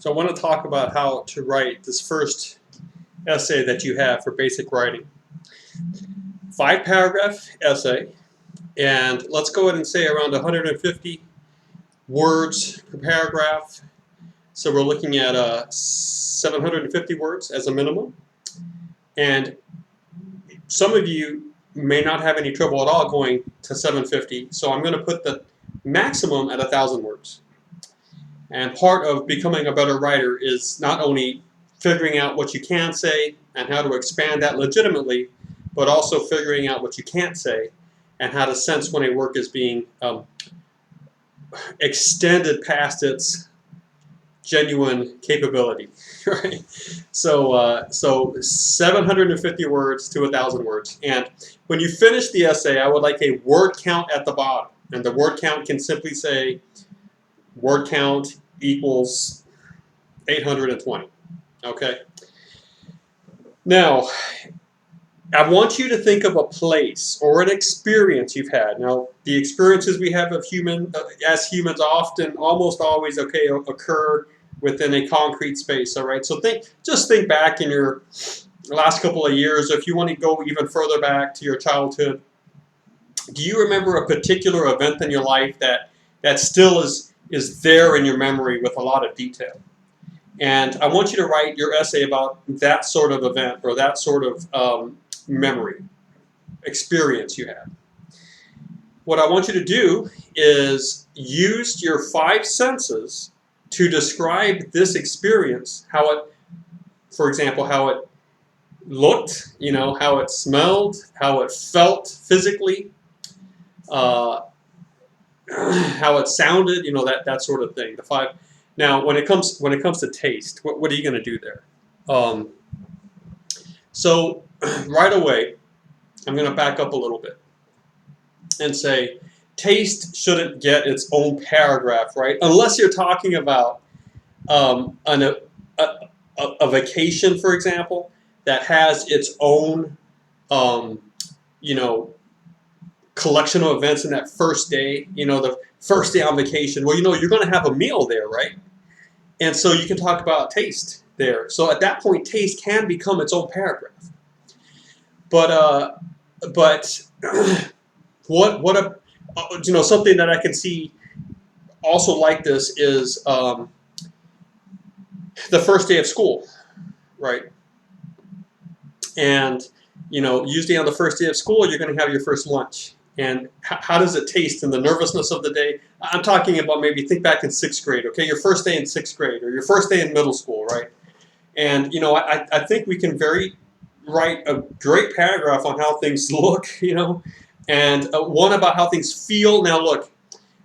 So I want to talk about how to write this first essay that you have for basic writing. 5-paragraph essay, and let's go ahead and say around 150 words per paragraph. So we're looking at 750 words as a minimum. And some of you may not have any trouble at all going to 750, so I'm going to put the maximum at 1,000 words. And part of becoming a better writer is not only figuring out what you can say and how to expand that legitimately, but also figuring out what you can't say and how to sense when a work is being extended past its genuine capability, right? So 750 words to 1,000 words. And when you finish the essay, I would like a word count at the bottom. And the word count can simply say word count equals 820, okay? Now, I want you to think of a place or an experience you've had. Now, the experiences we have of as humans often, almost always, occur within a concrete space, all right? So just think back in your last couple of years, or if you want to go even further back to your childhood. Do you remember a particular event in your life that still is there in your memory with a lot of detail? And I want you to write your essay about that sort of event or that sort of memory, experience you had. What I want you to do is use your 5 senses to describe this experience, for example, how it looked, how it smelled, how it felt physically, how it sounded, that sort of thing. The 5. Now, when it comes to taste, what are you going to do there? So right away, I'm going to back up a little bit and say taste shouldn't get its own paragraph, right? Unless you're talking about a vacation, for example, that has its own, collection of events in that first day, the first day on vacation. Well, you're going to have a meal there, right? And so you can talk about taste there. So at that point, taste can become its own paragraph. But something that I can see also like this is the first day of school, right? And usually on the first day of school, you're going to have your first lunch. And how does it taste in the nervousness of the day? I'm talking about maybe think back in 6th grade, okay? Your first day in 6th grade or your first day in middle school, right? And, I think we can write a great paragraph on how things look, and one about how things feel. Now, look,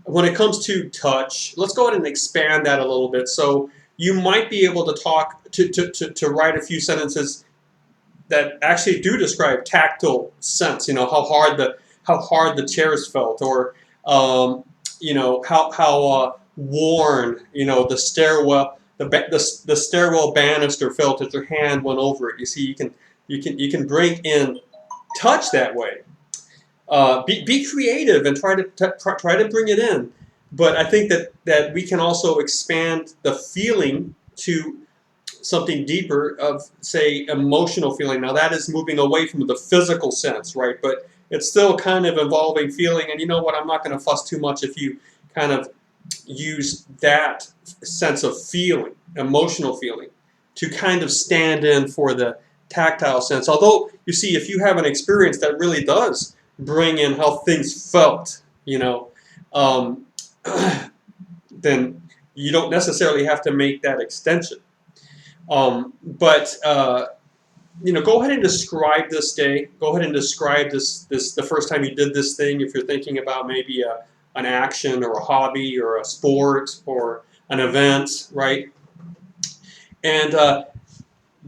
when it comes to touch, let's go ahead and expand that a little bit. So you might be able to talk to write a few sentences that actually do describe tactile sense, how hard the chairs felt, or how worn, the stairwell, the stairwell banister felt as your hand went over it. You see, you can bring in touch that way. Be creative and try to bring it in. But I think that we can also expand the feeling to something deeper of, say, emotional feeling. Now that is moving away from the physical sense, right? But it's still kind of involving feeling. And you know what? I'm not going to fuss too much if you kind of use that sense of feeling, emotional feeling, to kind of stand in for the tactile sense. Although, you see, if you have an experience that really does bring in how things felt, then you don't necessarily have to make that extension. Go ahead and describe this day. Go ahead and describe the first time you did this thing. If you're thinking about maybe an action or a hobby or a sport or an event, right? And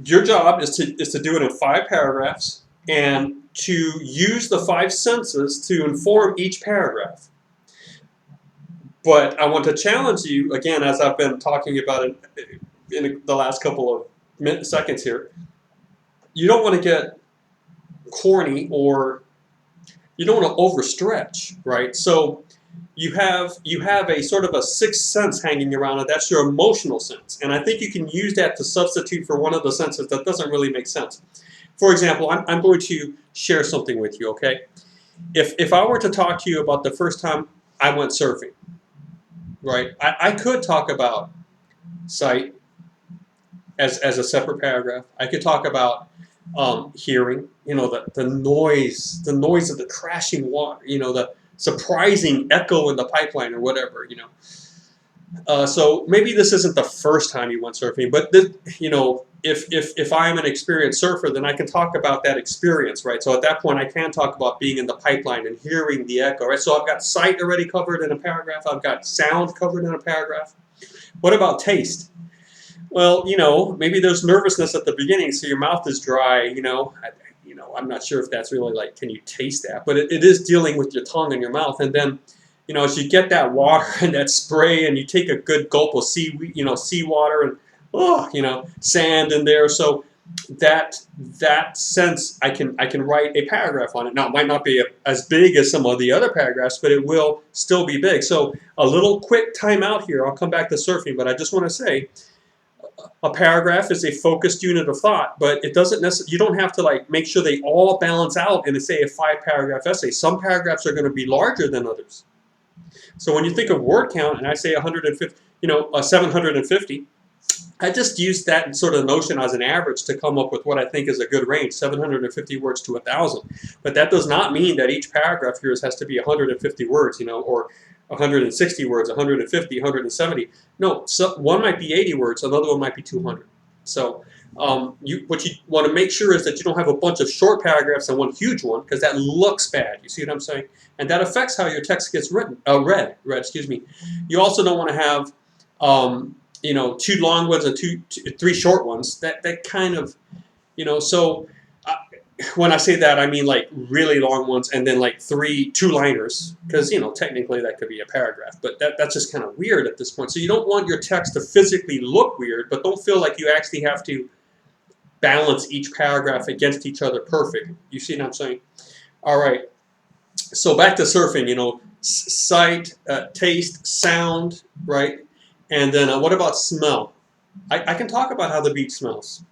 your job is to do it in 5 paragraphs and to use the 5 senses to inform each paragraph. But I want to challenge you, again, as I've been talking about it in the last couple of seconds here, you don't want to get corny or you don't want to overstretch, right? So you have a sort of a sixth sense hanging around it. That's your emotional sense, and I think you can use that to substitute for one of the senses that doesn't really make sense. For example, I'm going to share something with you. Okay, if I were to talk to you about the first time I went surfing, right? I could talk about sight as a separate paragraph. I could talk about hearing, the noise of the crashing water, the surprising echo in the pipeline or whatever, So maybe this isn't the first time you went surfing, but if I'm an experienced surfer, then I can talk about that experience, right? So at that point, I can talk about being in the pipeline and hearing the echo, right? So I've got sight already covered in a paragraph. I've got sound covered in a paragraph. What about taste? Well, maybe there's nervousness at the beginning, so your mouth is dry. I'm not sure if that's really like, can you taste that? But it is dealing with your tongue and your mouth, and then, as you get that water and that spray, and you take a good gulp of seawater, and sand in there. So that sense, I can write a paragraph on it. Now, it might not be as big as some of the other paragraphs, but it will still be big. So a little quick timeout here. I'll come back to surfing, but I just want to say, a paragraph is a focused unit of thought, but it doesn't necessarily, you don't have to make sure they all balance out in, say, a 5-paragraph essay. Some paragraphs are going to be larger than others. So when you think of word count, and I say 150, 750, I just use that sort of notion as an average to come up with what I think is a good range, 750 words to 1,000. But that does not mean that each paragraph here has to be 150 words, or 160 words, 150, 170. No, one might be 80 words, another one might be 200. So what you want to make sure is that you don't have a bunch of short paragraphs and one huge one, because that looks bad. You see what I'm saying? And that affects how your text gets read. Excuse me. You also don't want to have 2 long ones and 3 short ones. That kind of, so when I say that, I mean really long ones and then 3 2-liners, because technically that could be a paragraph, but that's just kind of weird at this point. So you don't want your text to physically look weird, but don't feel like you actually have to balance each paragraph against each other perfectly. You see what I'm saying? All right. So back to surfing. Sight, taste, sound, right? And then what about smell? I can talk about how the beach smells,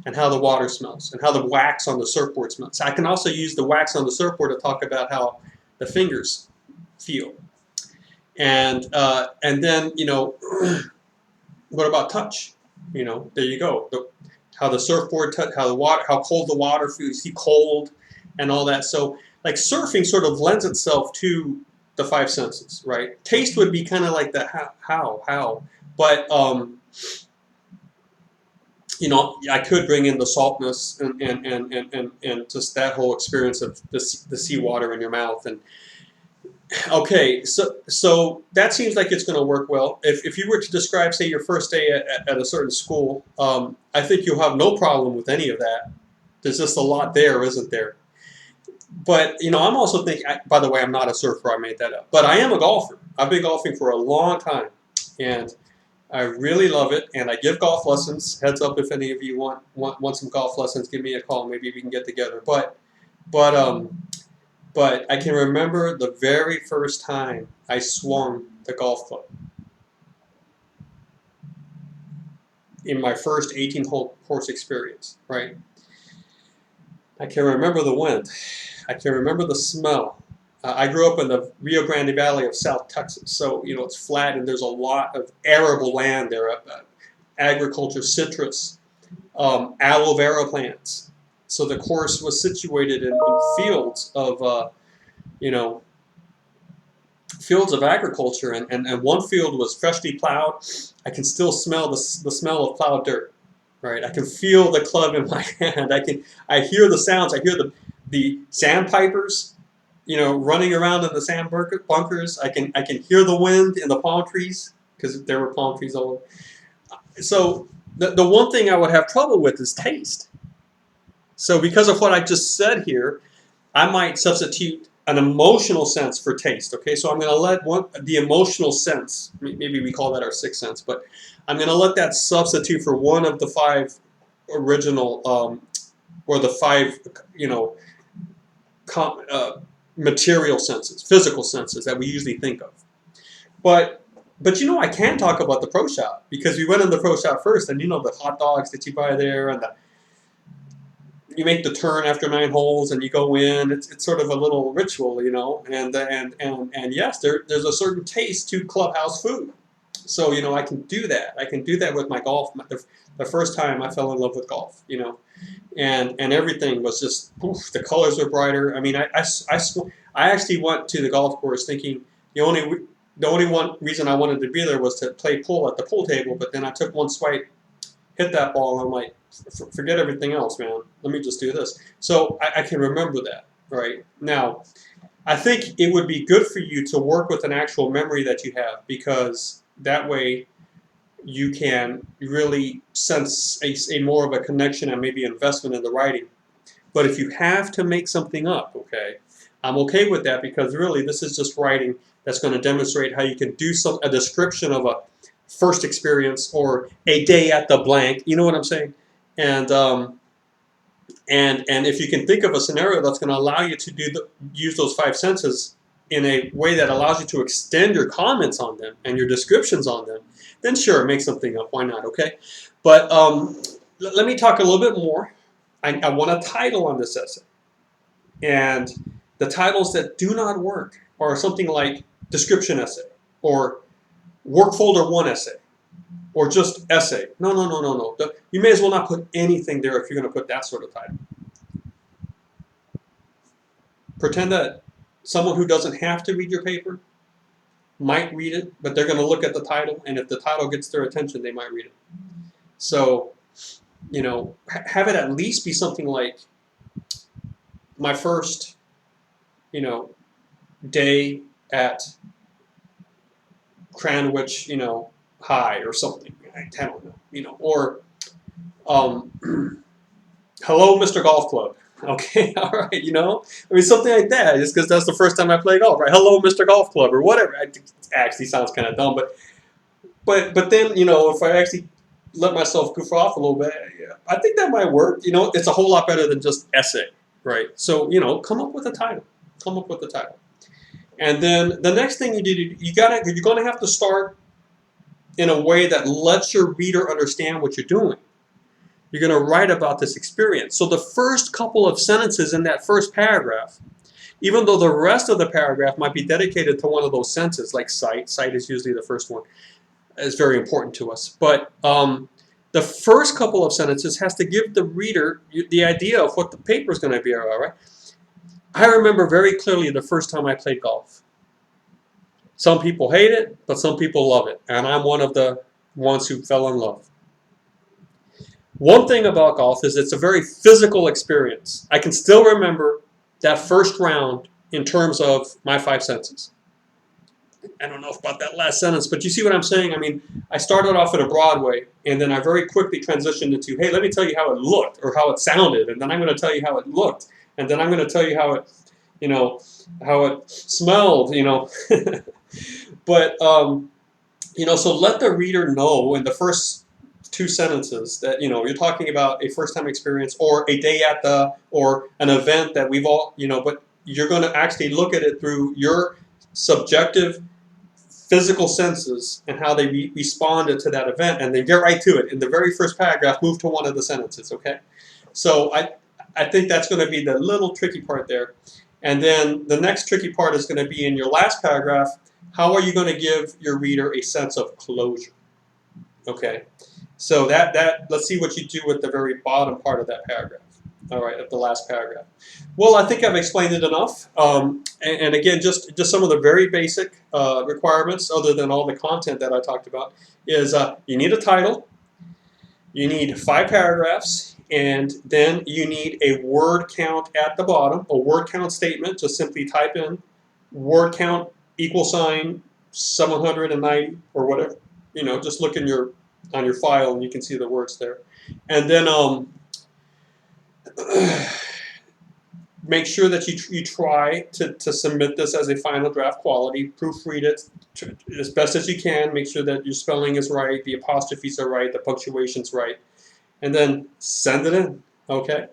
and how the water smells, and how the wax on the surfboard smells. I can also use the wax on the surfboard to talk about how the fingers feel. And then, what about touch? There you go. How the surfboard touch, how cold the water feels, you see cold and all that. So surfing sort of lends itself to the 5 senses, right? Taste would be kind of like the how. But I could bring in the saltness and just that whole experience of the seawater in your mouth. And okay, so that seems like it's going to work well. If you were to describe, say, your first day at a certain school, I think you'll have no problem with any of that. There's just a lot there, isn't there? But I'm also thinking. By the way, I'm not a surfer. I made that up. But I am a golfer. I've been golfing for a long time, and I really love it, and I give golf lessons. Heads up, if any of you want some golf lessons, give me a call. Maybe we can get together. But I can remember the very first time I swung the golf club in my first 18-hole course experience. Right? I can remember the wind. I can remember the smell. I grew up in the Rio Grande Valley of South Texas, so it's flat and there's a lot of arable land there, agriculture, citrus, aloe vera plants. So the course was situated in fields of, fields of agriculture, and one field was freshly plowed. I can still smell the smell of plowed dirt, right? I can feel the club in my hand. I hear the sounds. I hear the sandpipers, running around in the sand bunkers. I can hear the wind in the palm trees, because there were palm trees all over. So the one thing I would have trouble with is taste. So because of what I just said here, I might substitute an emotional sense for taste. Okay, so I'm going to let the emotional sense, maybe we call that our 6th sense, but I'm going to let that substitute for one of the 5 original, or the 5, material senses, physical senses that we usually think of. But you know, I can talk about the pro shop because we went in the pro shop first, and you know the hot dogs that you buy there, and you make the turn after 9 holes, and you go in. It's sort of a little ritual, you know, and yes, there's a certain taste to clubhouse food. So you know, I can do that. I can do that with my golf. The first time I fell in love with golf, you know, and everything was just poof, the colors were brighter. I mean, I actually went to the golf course thinking the only one reason I wanted to be there was to play pool at the pool table, but then I took one swipe, hit that ball, and I'm like, forget everything else, man. Let me just do this. So I can remember that, right? Now, I think it would be good for you to work with an actual memory that you have, because that way you can really sense a more of a connection and maybe investment in the writing. But if you have to make something up, okay, I'm okay with that, because really this is just writing that's going to demonstrate how you can do a description of a first experience or a day at the blank. You know what I'm saying? And if you can think of a scenario that's going to allow you to use those 5 senses in a way that allows you to extend your comments on them and your descriptions on them, then sure, make something up. Why not? Okay. But let me talk a little bit more. I want a title on this essay. And the titles that do not work are something like description essay, or work folder 1 essay, or just essay. No. You may as well not put anything there if you're going to put that sort of title. Pretend that someone who doesn't have to read your paper might read it, but they're going to look at the title, and if the title gets their attention, they might read it. So, you know, have it at least be something like my first, you know, day at Cranwich, you know, High or something. I don't know, you know, or hello, Mr. Golf Club. Okay, all right, you know, I mean, something like that, just because that's the first time I play golf, right? Hello, Mr. Golf Club, or whatever. It actually sounds kind of dumb, but then, you know, if I actually let myself goof off a little bit, yeah, I think that might work. You know, it's a whole lot better than just essay, right? So, you know, come up with a title. Come up with a title. And then the next thing you're going to have to start in a way that lets your reader understand what you're doing. You're going to write about this experience. So the first couple of sentences in that first paragraph, even though the rest of the paragraph might be dedicated to one of those senses, like sight is usually the first one, is very important to us. But the first couple of sentences has to give the reader the idea of what the paper is going to be about, right? I remember very clearly the first time I played golf. Some people hate it, but some people love it. And I'm one of the ones who fell in love. One thing about golf is it's a very physical experience. I can still remember that first round in terms of my 5 senses. I don't know about that last sentence, but you see what I'm saying? I mean, I started off at a Broadway, and then I very quickly transitioned into, hey, let me tell you how it looked or how it sounded, and then I'm going to tell you how it looked, and then I'm going to tell you how it, you know, how it smelled, you know. But, you know, so let the reader know in the first 2 sentences that, you know, you're talking about a first-time experience or a day at or an event that we've all, you know, but you're going to actually look at it through your subjective physical senses and how they responded to that event, and then get right to it. In the very first paragraph, move to one of the sentences, okay? So I think that's going to be the little tricky part there. And then the next tricky part is going to be in your last paragraph. How are you going to give your reader a sense of closure? Okay, so let's see what you do with the very bottom part of that paragraph. All right, of the last paragraph. Well, I think I've explained it enough. And again, just some of the very basic requirements, other than all the content that I talked about, is you need a title, you need 5 paragraphs, and then you need a word count at the bottom, a word count statement. Just simply type in word count = 790 or whatever. You know, just look on your file and you can see the words there. And then make sure that you try to submit this as a final draft quality. Proofread it as best as you can. Make sure that your spelling is right, the apostrophes are right, the punctuation's right, and then send it in. Okay.